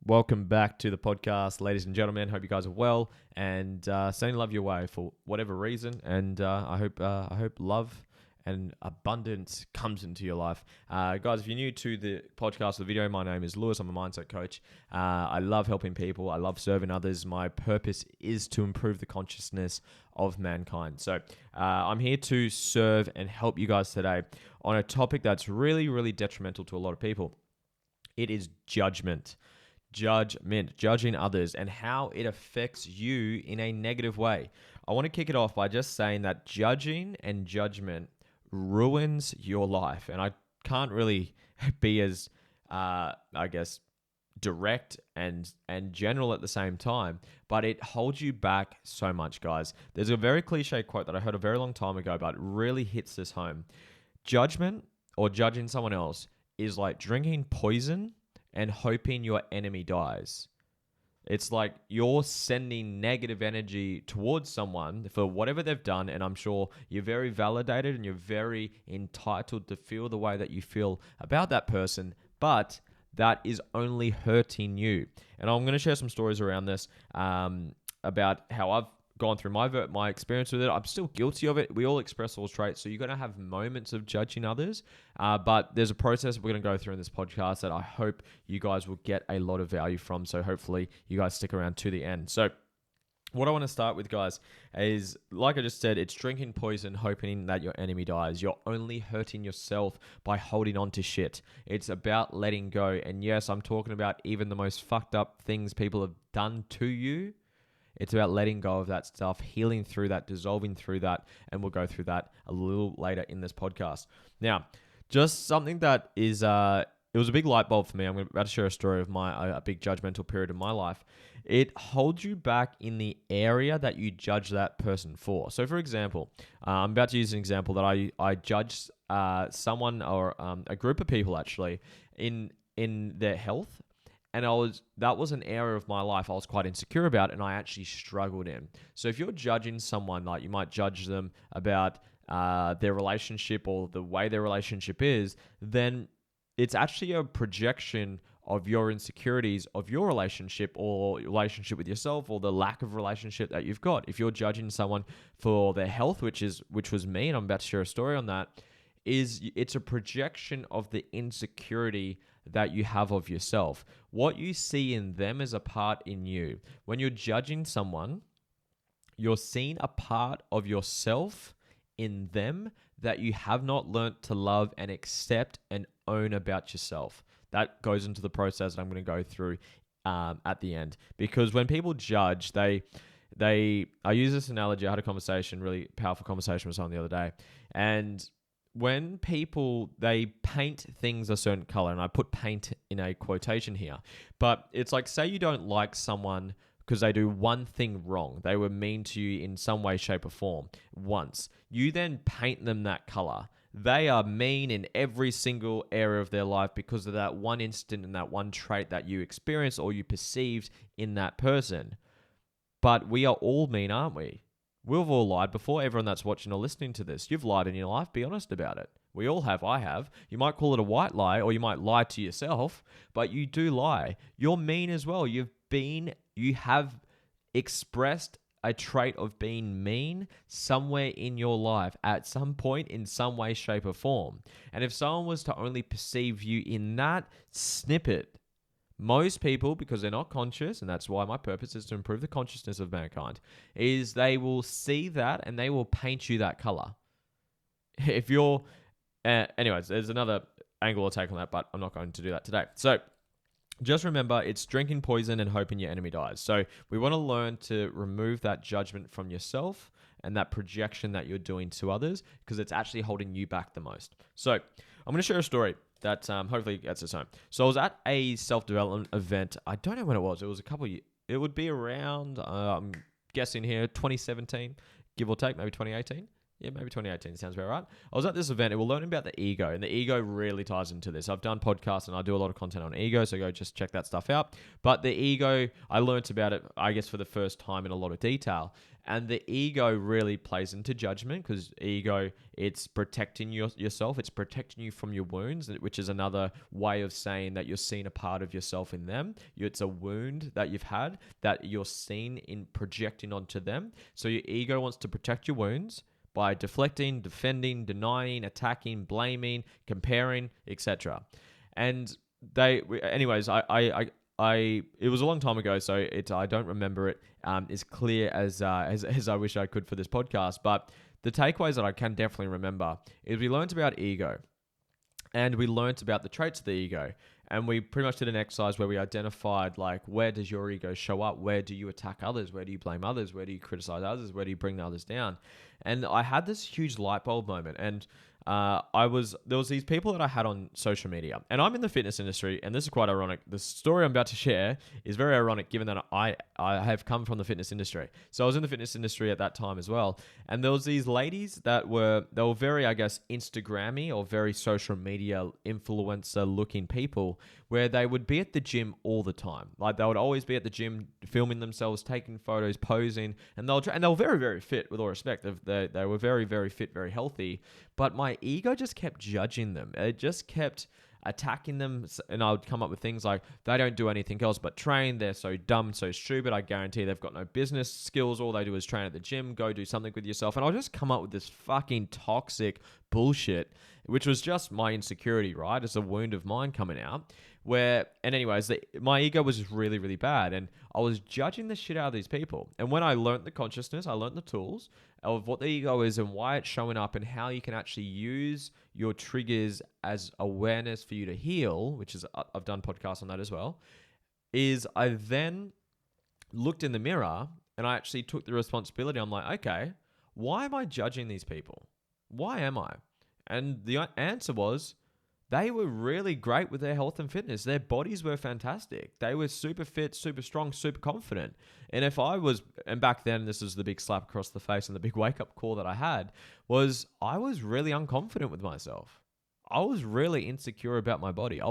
Welcome back to the podcast, ladies and gentlemen. Hope you guys are well and sending love your way for whatever reason. And I hope love and abundance comes into your life. Guys, if you're new to the podcast or the video, my name is Lewis. I'm a mindset coach. I love helping people. I love serving others. My purpose is to improve the consciousness of mankind. So I'm here to serve and help you guys today on a topic that's really, really detrimental to a lot of people. It is judgment. Judging others and how it affects you in a negative way. I want to kick it off by just saying that judging and judgment ruins your life. And I can't really be as, direct and general at the same time, but it holds you back so much, guys. There's a very cliche quote that I heard a very long time ago, but it really hits this home. Judgment or judging someone else is like drinking poison and hoping your enemy dies. It's like you're sending negative energy towards someone for whatever they've done, and I'm sure you're very validated and you're very entitled to feel the way that you feel about that person, but that is only hurting you. And I'm going to share some stories around this about how I've gone through my experience with it. I'm still guilty of it. We all express those traits. So you're going to have moments of judging others, but there's a process we're going to go through in this podcast that I hope you guys will get a lot of value from. So hopefully you guys stick around to the end. So what I want to start with, guys, is like I just said, it's drinking poison, hoping that your enemy dies. You're only hurting yourself by holding on to shit. It's about letting go. And yes, I'm talking about even the most fucked up things people have done to you. It's about letting go of that stuff, healing through that, dissolving through that, and we'll go through that a little later in this podcast. Now, just something that is, it was a big light bulb for me. I'm about to share a story of a big judgmental period in my life. It holds you back in the area that you judge that person for. So, for example, I'm about to use an example that I judged someone or a group of people actually in their health. And that was an area of my life I was quite insecure about, and I actually struggled in. So if you're judging someone, like you might judge them about their relationship or the way their relationship is, then it's actually a projection of your insecurities of your relationship or relationship with yourself or the lack of relationship that you've got. If you're judging someone for their health, which was me, and I'm about to share a story on that, it's a projection of the insecurity that you have of yourself. What you see in them is a part in you. When you're judging someone, you're seeing a part of yourself in them that you have not learnt to love and accept and own about yourself. That goes into the process that I'm going to go through at the end. Because when people judge, I use this analogy. I had a conversation, really powerful conversation with someone the other day, and when people, they paint things a certain color, and I put paint in a quotation here, but it's like, say you don't like someone because they do one thing wrong. They were mean to you in some way, shape, or form once. You then paint them that color. They are mean in every single area of their life because of that one instant and that one trait that you experienced or you perceived in that person. But we are all mean, aren't we? We've all lied before. Everyone that's watching or listening to this, you've lied in your life. Be honest about it. We all have. I have. You might call it a white lie, or you might lie to yourself, but you do lie. You're mean as well. You have expressed a trait of being mean somewhere in your life at some point in some way, shape, or form. And if someone was to only perceive you in that snippet, most people, because they're not conscious, and that's why my purpose is to improve the consciousness of mankind, is they will see that and they will paint you that color. If you're... anyways, there's another angle or take on that, but I'm not going to do that today. So just remember, it's drinking poison and hoping your enemy dies. So we want to learn to remove that judgment from yourself and that projection that you're doing to others, because it's actually holding you back the most. So I'm going to share a story that hopefully gets us home. So I was at a self-development event. I don't know when it was. It was a couple of years. It would be around, I'm guessing here, 2017, give or take, maybe 2018. Yeah, maybe 2018 sounds about right. I was at this event and we're learning about the ego, and the ego really ties into this. I've done podcasts and I do a lot of content on ego, so go just check that stuff out. But the ego, I learnt about it, I guess, for the first time in a lot of detail. And the ego really plays into judgment because ego, it's protecting yourself. It's protecting you from your wounds, which is another way of saying that you're seeing a part of yourself in them. It's a wound that you've had that you're seen in projecting onto them. So your ego wants to protect your wounds by deflecting, defending, denying, attacking, blaming, comparing, etc. And anyways, it was a long time ago, so I don't remember it as clear as I wish I could for this podcast. But the takeaways that I can definitely remember is we learned about ego, and we learned about the traits of the ego. And we pretty much did an exercise where we identified, like, where does your ego show up? Where do you attack others? Where do you blame others? Where do you criticize others? Where do you bring the others down? And I had this huge light bulb moment. And there was these people that I had on social media, and I'm in the fitness industry, and this is quite ironic. The story I'm about to share is very ironic given that I have come from the fitness industry. So I was in the fitness industry at that time as well. And there was these ladies they were very, I guess, Instagrammy or very social media influencer looking people, where they would be at the gym all the time. Like, they would always be at the gym filming themselves, taking photos, posing, and they were very, very fit, with all respect. They were very, very fit, very healthy. But my ego just kept judging them. It just kept attacking them. And I would come up with things like, they don't do anything else but train. They're so dumb, so stupid. I guarantee they've got no business skills. All they do is train at the gym. Go do something with yourself. And I'll just come up with this fucking toxic bullshit, which was just my insecurity, right? It's a wound of mine coming out. Anyways, my ego was just really, really bad. And I was judging the shit out of these people. And when I learned the consciousness, I learned the tools of what the ego is and why it's showing up and how you can actually use your triggers as awareness for you to heal, which is, I've done podcasts on that as well, is I then looked in the mirror and I actually took the responsibility. I'm like, okay, why am I judging these people? Why am I? And the answer was, they were really great with their health and fitness. Their bodies were fantastic. They were super fit, super strong, super confident. And and back then, this is the big slap across the face and the big wake-up call that I had, was I was really unconfident with myself. I was really insecure about my body.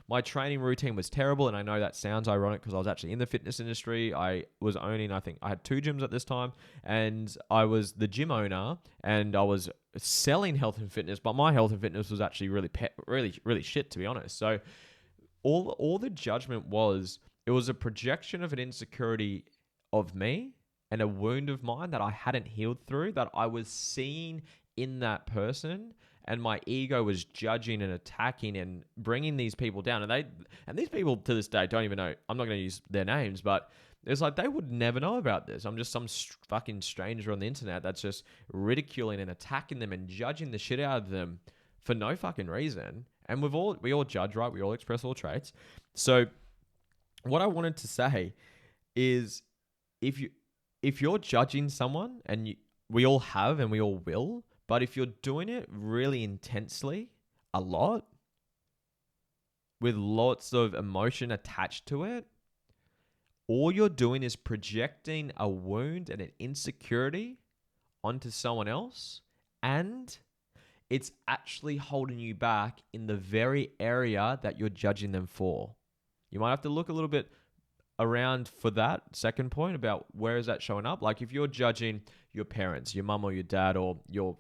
My training routine was terrible. And I know that sounds ironic because I was actually in the fitness industry. I think I had 2 gyms at this time, and I was the gym owner, and I was selling health and fitness, but my health and fitness was actually really shit, to be honest. So all the judgment it was a projection of an insecurity of me and a wound of mine that I hadn't healed through, that I was seeing in that person. And my ego was judging and attacking and bringing these people down. And these people to this day don't even know. I'm not going to use their names, but it's like they would never know about this. I'm just some fucking stranger on the internet that's just ridiculing and attacking them and judging the shit out of them for no fucking reason. And we all judge, right? We all express all traits. So what I wanted to say is, if you're judging someone, and we all have and we all will, but if you're doing it really intensely, a lot, with lots of emotion attached to it, all you're doing is projecting a wound and an insecurity onto someone else, and it's actually holding you back in the very area that you're judging them for. You might have to look a little bit around for that second point about where is that showing up. Like, if you're judging your parents, your mum or your dad, or your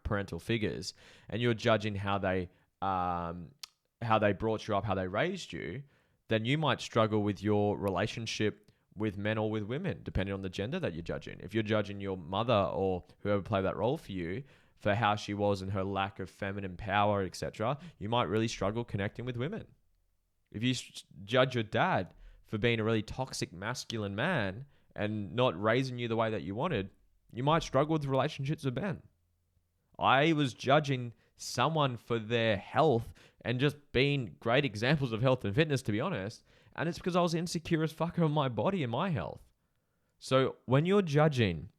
parental figures, and you're judging how they brought you up, how they raised you, then you might struggle with your relationship with men or with women, depending on the gender that you're judging. If you're judging your mother or whoever played that role for you for how she was and her lack of feminine power, etc., you might really struggle connecting with women. If you judge your dad for being a really toxic masculine man and not raising you the way that you wanted, you might struggle with relationships with men. I was judging someone for their health and just being great examples of health and fitness, to be honest. And it's because I was insecure as fuck on my body and my health. So when you're judging,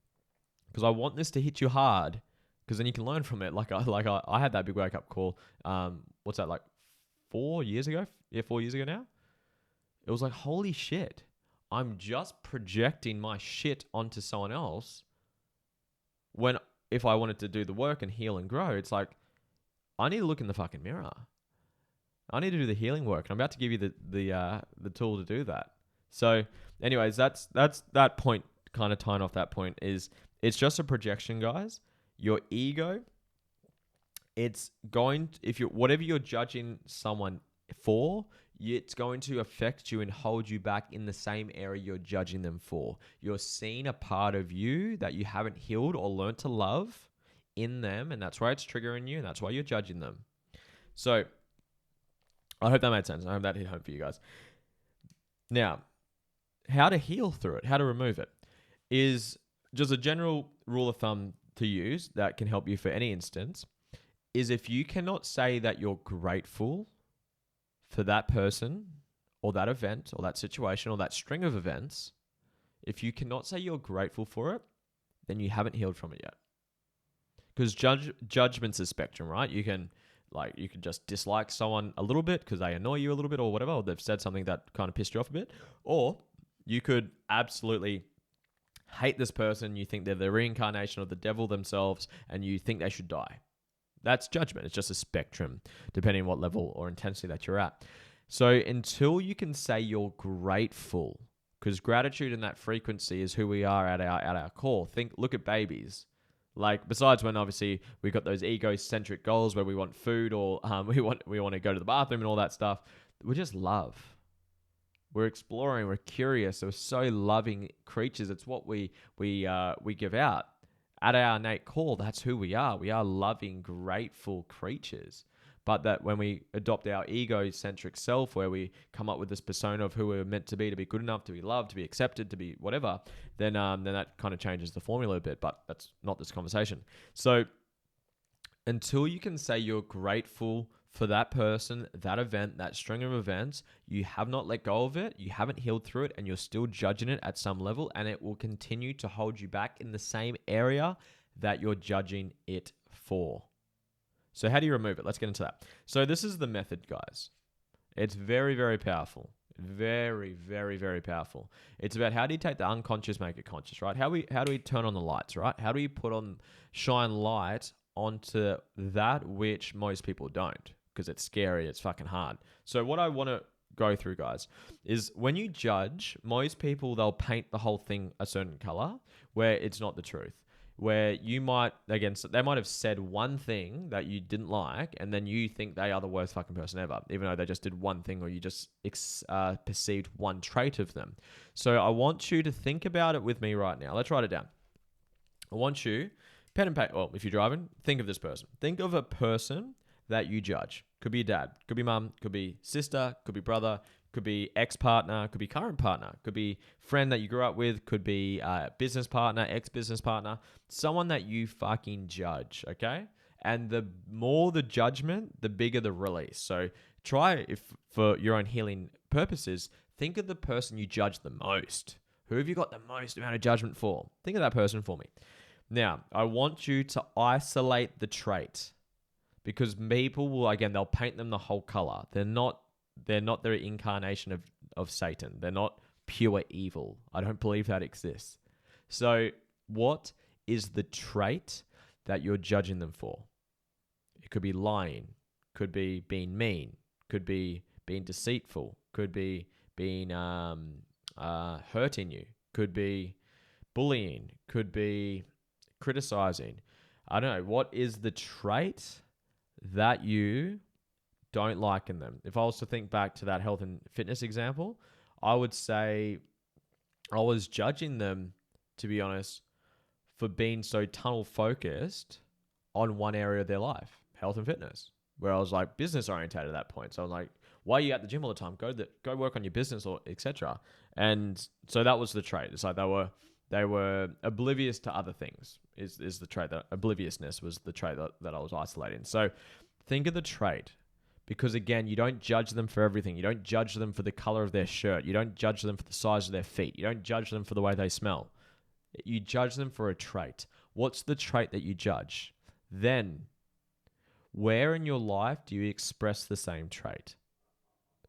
because I want this to hit you hard, because then you can learn from it. I had that big wake up call. What's that, like 4 years ago? Yeah, 4 years ago now. It was like, holy shit, I'm just projecting my shit onto someone else when if I wanted to do the work and heal and grow, it's like, I need to look in the fucking mirror. I need to do the healing work. And I'm about to give you the tool to do that. So anyways, that's that point, kind of tying off that point, is it's just a projection, guys. Your ego, it's going to, if you whatever you're judging someone for, it's going to affect you and hold you back in the same area you're judging them for. You're seeing a part of you that you haven't healed or learned to love in them, and that's why it's triggering you, and that's why you're judging them. So I hope that made sense. I hope that hit home for you guys. Now, how to heal through it, how to remove it, is just a general rule of thumb to use that can help you for any instance, is if you cannot say that you're grateful for that person or that event or that situation or that string of events, if you cannot say you're grateful for it, then you haven't healed from it yet. Because judgment's a spectrum, right? You can just dislike someone a little bit because they annoy you a little bit or whatever, or they've said something that kind of pissed you off a bit. Or you could absolutely hate this person. You think they're the reincarnation of the devil themselves and you think they should die. That's judgment. It's just a spectrum, depending on what level or intensity that you're at. So until you can say you're grateful, because gratitude and that frequency is who we are at our core. Look at babies. Like, besides when obviously we've got those egocentric goals where we want food or we want to go to the bathroom and all that stuff, we just love. We're exploring. We're curious. We're so loving creatures. It's what we give out. At our innate core, that's who we are. We are loving, grateful creatures. But that when we adopt our egocentric self, where we come up with this persona of who we're meant to be good enough, to be loved, to be accepted, to be whatever, then that kind of changes the formula a bit. But that's not this conversation. So until you can say you're grateful for that person, that event, that string of events, you have not let go of it, you haven't healed through it, and you're still judging it at some level, and it will continue to hold you back in the same area that you're judging it for. So how do you remove it? Let's get into that. So this is the method, guys. It's very, very powerful. Very, very, very powerful. It's about how do you take the unconscious, make it conscious, right? How do we turn on the lights, right? How do we shine light onto that which most people don't? Because it's scary, it's fucking hard. So what I want to go through, guys, is when you judge, most people, they'll paint the whole thing a certain color where it's not the truth. Where you might, again, they might have said one thing that you didn't like, and then you think they are the worst fucking person ever, even though they just did one thing, or you just perceived one trait of them. So I want you to think about it with me right now. Let's write it down. I want you, pen and paper, well, if you're driving, think of this person. Think of a person that you judge. Could be your dad, could be mum, could be sister, could be brother, could be ex-partner, could be current partner, could be friend that you grew up with, could be business partner, ex-business partner, someone that you fucking judge, okay? And the more the judgment, the bigger the release. So try, if for your own healing purposes, think of the person you judge the most. Who have you got the most amount of judgment for? Think of that person for me. Now, I want you to isolate the trait. Because people will, again, they'll paint them the whole color. They're not their incarnation of Satan. They're not pure evil. I don't believe that exists. So what is the trait that you're judging them for? It could be lying, could be being mean, could be being deceitful, could be being hurting you, could be bullying, could be criticizing. I don't know. What is the trait that you don't like in them? If I was to think back to that health and fitness example, I would say I was judging them, to be honest, for being so tunnel focused on one area of their life, health and fitness, where I was like business oriented at that point. So I was like, why are you at the gym all the time? Go work on your business, or etc. And so that was the trait. It's like they were oblivious to other things is the trait. That obliviousness was the trait that I was isolating. So think of the trait, because again, you don't judge them for everything. You don't judge them for the color of their shirt. You don't judge them for the size of their feet. You don't judge them for the way they smell. You judge them for a trait. What's the trait that you judge? Then, where in your life do you express the same trait?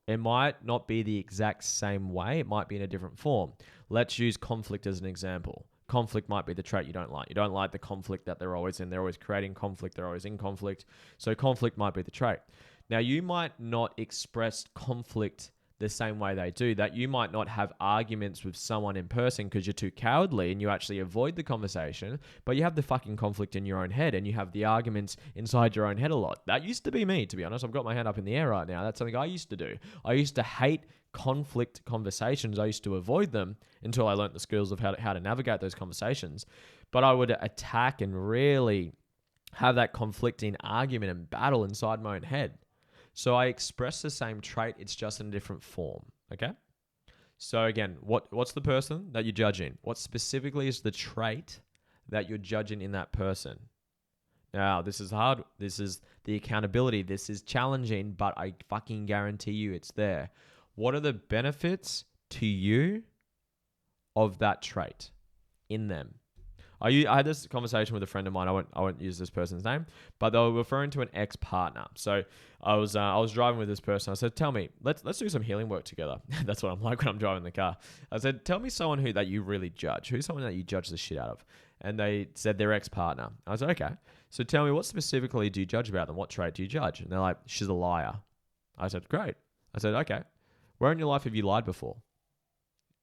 It might not be the exact same way. It might be in a different form. Let's use conflict as an example. conflict might be the trait you don't like. You don't like the conflict that they're always in. They're always creating conflict. They're always in conflict. So conflict might be the trait. Now, you might not express conflict the same way they do. That you might not have arguments with someone in person because you're too cowardly and you actually avoid the conversation, but you have the fucking conflict in your own head and you have the arguments inside your own head a lot. That used to be me, to be honest. I've got my hand up in the air right now. That's something I used to do. I used to hate conflict conversations. I used to avoid them until I learned the skills of how to navigate those conversations. But I would attack and really have that conflicting argument and battle inside my own head. So I express the same trait, it's just in a different form, okay? So again, what's the person that you're judging? What specifically is the trait that you're judging in that person? Now, this is hard. This is the accountability. This is challenging, but I fucking guarantee you it's there. What are the benefits to you of that trait in them? I had this conversation with a friend of mine. I won't use this person's name, but they were referring to an ex-partner. So I was driving with this person. I said, "Tell me, let's do some healing work together." That's what I'm like when I'm driving the car. I said, "Tell me someone that you really judge. Who's someone that you judge the shit out of?" And they said their ex-partner. I was like, "Okay, so tell me, what specifically do you judge about them? What trait do you judge?" And they're like, "She's a liar." I said, "Great." I said, "Okay, where in your life have you lied before?"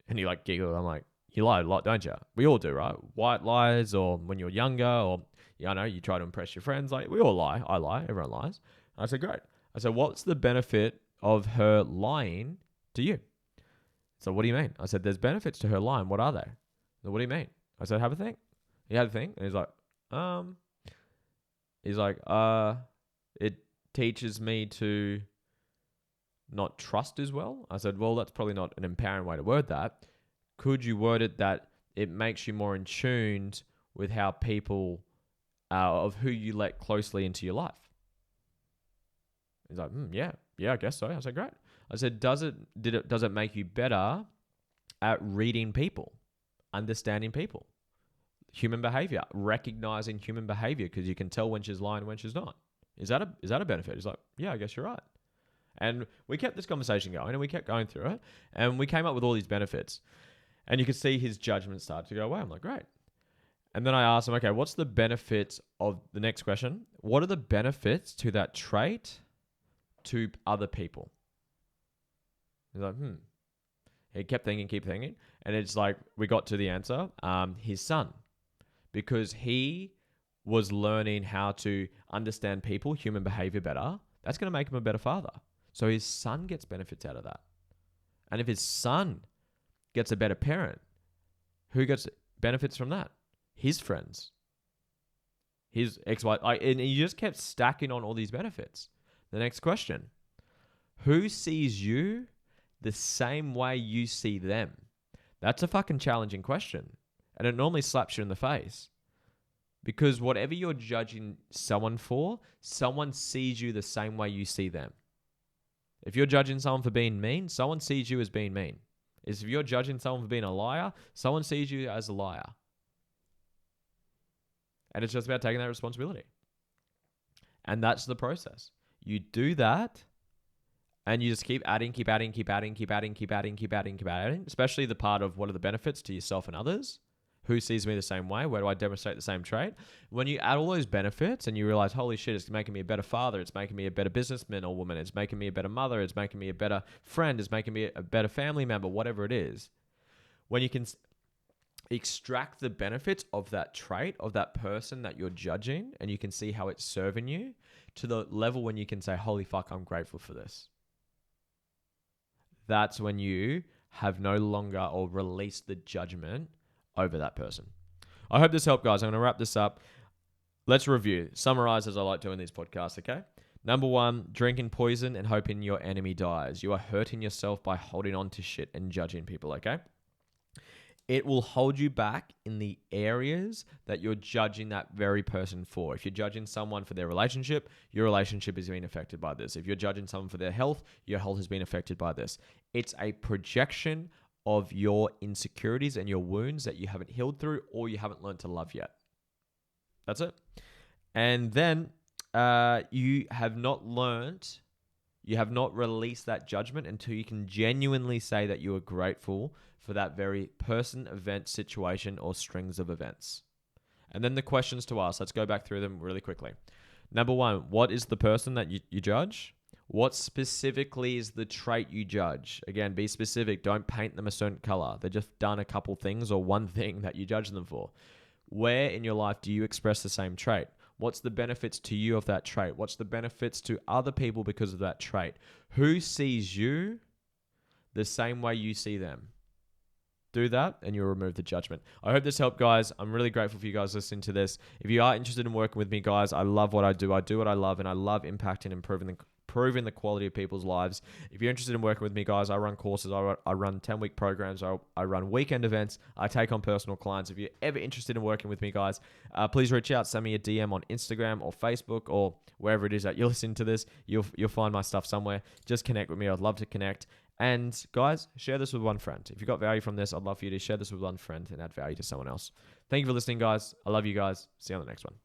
And he like giggled. I'm like, "You lie a lot, don't you?" We all do, right? White lies, or when you're younger, or you try to impress your friends. Like, we all lie. I lie. Everyone lies. I said, "Great." I said, "What's the benefit of her lying to you?" So, "What do you mean?" I said, "There's benefits to her lying. What are they?" So, "What do you mean?" I said, "Have a think." He had a think, and he's like, it teaches me to not trust as well. I said, "Well, that's probably not an empowering way to word that. Could you word it that it makes you more in tune with how people, of who you let closely into your life?" He's like, "Yeah, I guess so." I said, "Great." I said, does it make you better at reading people, understanding people, human behavior, recognizing human behavior, because you can tell when she's lying and when she's not? Is that a benefit?" He's like, "Yeah, I guess you're right." And we kept this conversation going and we kept going through it and we came up with all these benefits. And you could see his judgment start to go away. I'm like, "Great." And then I asked him, "Okay, what's the benefits of the next question? What are the benefits to that trait to other people?" He's like, He kept thinking. And it's like, we got to the answer, his son. Because he was learning how to understand people, human behavior better. That's going to make him a better father. So his son gets benefits out of that. And if his son gets a better parent, who gets benefits from that? His friends, his ex-wife, and he just kept stacking on all these benefits. The next question: who sees you the same way you see them? That's a fucking challenging question, and it normally slaps you in the face, because whatever you're judging someone for, someone sees you the same way you see them. If you're judging someone for being mean, someone sees you as being mean. If you're judging someone for being a liar, someone sees you as a liar. And it's just about taking that responsibility. And that's the process. You do that and you just keep adding, especially the part of what are the benefits to yourself and others. Who sees me the same way? Where do I demonstrate the same trait? When you add all those benefits and you realize, holy shit, it's making me a better father. It's making me a better businessman or woman. It's making me a better mother. It's making me a better friend. It's making me a better family member, whatever it is. When you can extract the benefits of that trait, of that person that you're judging, and you can see how it's serving you to the level when you can say, holy fuck, I'm grateful for this. That's when you have no longer or released the judgment over that person. I hope this helped, guys. I'm going to wrap this up. Let's review. Summarize as I like doing these podcasts, okay? Number 1, drinking poison and hoping your enemy dies. You are hurting yourself by holding on to shit and judging people, okay? It will hold you back in the areas that you're judging that very person for. If you're judging someone for their relationship, your relationship is being affected by this. If you're judging someone for their health, your health has been affected by this. It's a projection of your insecurities and your wounds that you haven't healed through or you haven't learned to love yet. That's it. And then you have not learned, You have not released that judgment until you can genuinely say that you are grateful for that very person, event, situation, or strings of events. And then the questions to ask. Let's go back through them really quickly. Number one, what is the person that you judge? What specifically is the trait you judge? Again, be specific. Don't paint them a certain color. They've just done a couple things or one thing that you judge them for. Where in your life do you express the same trait? What's the benefits to you of that trait? What's the benefits to other people because of that trait? Who sees you the same way you see them? Do that and you'll remove the judgment. I hope this helped, guys. I'm really grateful for you guys listening to this. If you are interested in working with me, guys, I love what I do. I do what I love, and I love impacting and improving the quality of people's lives. If you're interested in working with me, guys, I run courses. I run 10-week programs. I run weekend events. I take on personal clients. If you're ever interested in working with me, guys, please reach out. Send me a DM on Instagram or Facebook or wherever it is that you're listening to this. You'll find my stuff somewhere. Just connect with me. I'd love to connect. And guys, share this with one friend. If you got value from this, I'd love for you to share this with one friend and add value to someone else. Thank you for listening, guys. I love you guys. See you on the next one.